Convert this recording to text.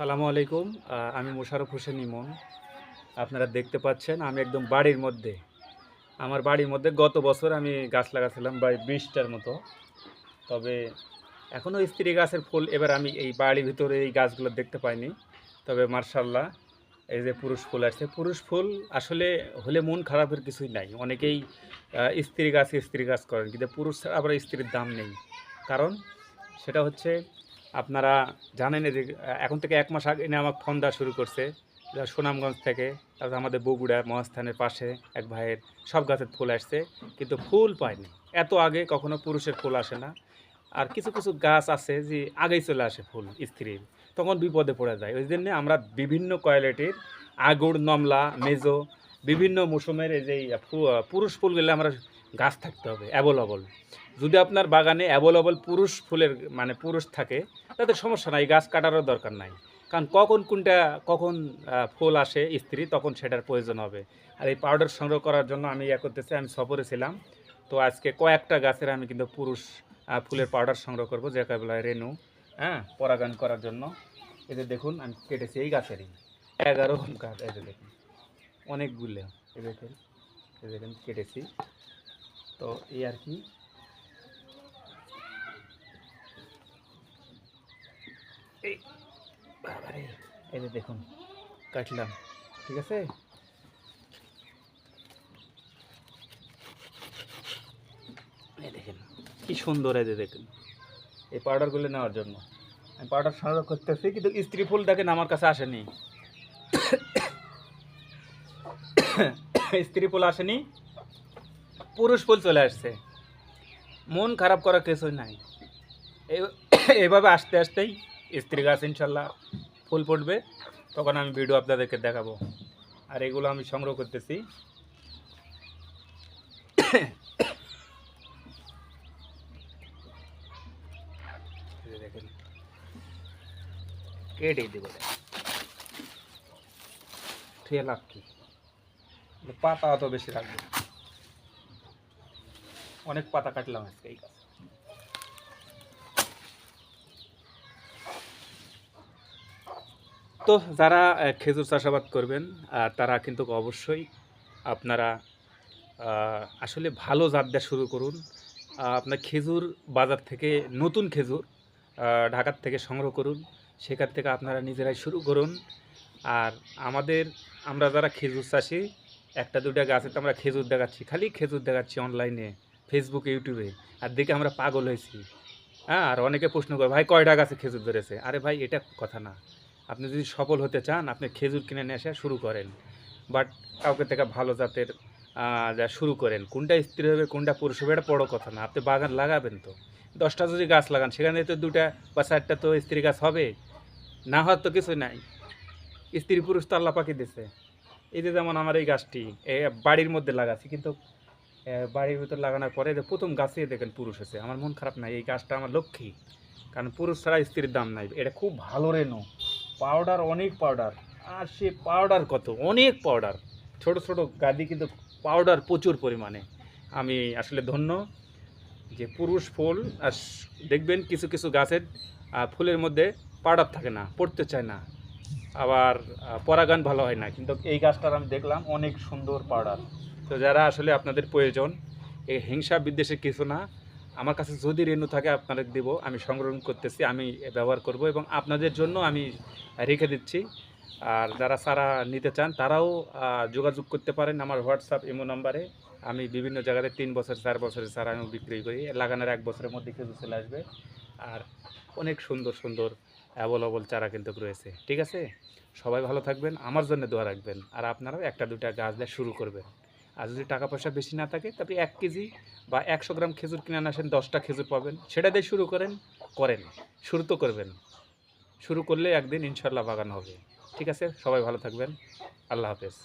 সালামু আলাইকুম। আমি মোশাররফ হোসেন ইমন। আপনারা দেখতে পাচ্ছেন আমি একদম বাড়ির মধ্যে। আমার বাড়ির মধ্যে গত বছর আমি গাছ লাগাছিলাম প্রায় ২০টার মতো। তবে এখনও স্ত্রী গাছের ফুল এবার আমি এই বাড়ির ভিতরে এই গাছগুলো দেখতে পাইনি। তবে মার্শাল্লাহ এই যে পুরুষ ফুল আসছে, পুরুষ ফুল আসলে হলে মন খারাপের কিছুই নাই। অনেকেই স্ত্রী গাছ করেন, কিন্তু পুরুষ ছাড়া আবার স্ত্রীর দাম নেই। কারণ সেটা হচ্ছে আপনারা জানেন যে এখন থেকে ১ মাস আগে এনে আমাকে ফোন দেওয়া শুরু করছে সুনামগঞ্জ থেকে, তারপর আমাদের বগুড়া মহাস্থানের পাশে এক ভাইয়ের সব গাছের ফুল আসছে, কিন্তু ফুল পায়নি। এত আগে কখনো পুরুষের ফুল আসে না। আর কিছু কিছু গাছ আছে যে আগেই চলে আসে ফুল স্ত্রীর, তখন বিপদে পড়ে যায়। ওই জন্যে আমরা বিভিন্ন কোয়ালিটির আগুর, নমলা, মেজো বিভিন্ন মৌসুমের এই যে পুরুষ ফুলগুলো আমরা গাছ থাকতে হবে অ্যাভেলেবল। যদি আপনার বাগানে অ্যাভেলেবল পুরুষ ফুলের মানে পুরুষ থাকে, তাতে সমস্যা নাই, গাছ কাটারও দরকার নাই। কারণ কখন ফুল আসে স্ত্রী, তখন সেটার প্রয়োজন হবে। আর এই পাউডার সংগ্রহ করার জন্য আমি করতেছি, আমি সফরে ছিলাম। তো আজকে কয়েকটা গাছের আমি কিন্তু পুরুষ ফুলের পাউডার সংগ্রহ করবো, যাকে বলা হয় রেনু। হ্যাঁ, পরাগায়ন করার জন্য। এই যে দেখুন আমি কেটেছি এই গাছেরই 11 গাছ। এই যে দেখুন অনেকগুলো, এই দেখেন, এই দেখেন কেটেছি। তো এই আর কি। এই বাবারে, এই যে দেখুন কাটলাম, ঠিক আছে। এই দেখেন কি সুন্দর, এই যে দেখুন এই পাউডারগুলো নেওয়ার জন্য আমি পাউডার সংগ্রহ করতেছি, কিন্তু স্ত্রী ফুল দেখেন আমার কাছে আসেনি। স্ত্রী ফুল আসেনি, পুরুষ ফুল চলে আসছে। মন খারাপ করার কিছুই নাই। এইভাবে আস্তে আস্তেই স্ত্রী গাছ ইনশাল্লাহ ফুল ফুটবে, তখন আমি ভিডিও আপনাদেরকে দেখাবো। আর এগুলো আমি সংগ্রহ করতেছি। দেখেন কেটেই দেবো, ঠিক লাভ কি, পাতা অত বেশি রাখবো। অনেক পাতা কাটলাম আজকে এই গাছ। তো যারা খেজুর চাষাবাদ করবেন তারা কিন্তু অবশ্যই আপনারা আসলে ভালো জাত দেওয়া শুরু করুন। আপনার খেজুর বাজার থেকে নতুন খেজুর ঢাকার থেকে সংগ্রহ করুন, সেখান থেকে আপনারা নিজেরাই শুরু করুন। আর আমরা যারা খেজুর চাষি, একটা দুটা গাছে তো আমরা খেজুর দেখাচ্ছি, খালি খেজুর দেখাচ্ছি অনলাইনে, ফেসবুকে, ইউটিউবে, আর দেখে আমরা পাগল হয়েছি। হ্যাঁ, আর অনেকে প্রশ্ন করে, ভাই কয়টা গাছে খেজুর ধরেছে? আরে ভাই, এটা কথা না। আপনি যদি সফল হতে চান, আপনি খেজুর কিনে নিয়ে এসে শুরু করেন, বাট কাউকে থেকে ভালো জাতের যা শুরু করেন। কোনটা স্ত্রী হবে কোনটা পুরুষ হবে এটা বড় কথা না, আপনি বাগান লাগাবেন তো। 10টা যদি গাছ লাগান, সেখানে তো 2টা বা 4টা তো স্ত্রী গাছ হবে, না হওয়ার তো কিছু নাই। স্ত্রী পুরুষ তো আল্লাহ পাকি দিছে। এই যে যেমন আমার এই গাছটি বাড়ির মধ্যে লাগাচ্ছি, কিন্তু বাড়ির ভিতর লাগানোর পরে যে প্রথম গাছে দেখেন পুরুষ আছে, আমার মন খারাপ নাই, এই গাছটা আমার লক্ষ্মী। কারণ পুরুষ ছাড়া স্ত্রীর দাম নাই। এটা খুব ভালো রেনু, পাউডার, অনেক পাউডার। আর সে পাউডার কত, অনেক পাউডার, ছোট ছোট গাদি, কিন্তু পাউডার প্রচুর পরিমাণে। আমি আসলে ধন্য যে পুরুষ ফুল। আর দেখবেন কিছু কিছু গাছের ফুলের মধ্যে পাউডার থাকে না, পড়তে চায় না, আবার পরাগায়ন ভালো হয় না, কিন্তু এই গাছটার আমি দেখলাম অনেক সুন্দর পাউডার। তো যারা আসলে আপনাদের প্রয়োজন, এই হিংসা বিদ্বেষে কিছু না, আমার কাছে যদি রেণু থাকে আপনাদের দেব, আমি সংগ্রহ করতেছি, আমি ব্যবহার করব এবং আপনাদের জন্য আমি রেখে দিচ্ছি। আর যারা চারা নিতে চান তারাও যোগাযোগ করতে পারেন আমার হোয়াটসঅ্যাপ ইমো নাম্বারে। আমি বিভিন্ন জায়গাতে 3 বছর 4 বছরের চারা আমি বিক্রি করি, লাগানোর 1 বছরের মধ্যে খেজুর চলে আসবে। আর অনেক সুন্দর সুন্দর অ্যাভেলেবল চারা কিন্তু রয়েছে, ঠিক আছে। সবাই ভালো থাকবেন, আমার জন্য দোয়া রাখবেন, আর আপনারাও একটা দুটা গাছ দিয়ে শুরু করবেন। আর যদি টাকা পয়সা বেশি না থাকে, তবে 1 কেজি বা 100 গ্রাম খেজুর কিনে আসেন, 10টা খেজুর পাবেন, সেটা দিয়ে শুরু করেন। শুরু তো করবেন, শুরু করলে একদিন ইনশাল্লাহ বাগান হবে। ঠিক আছে, সবাই ভালো থাকবেন, আল্লাহ হাফেজ।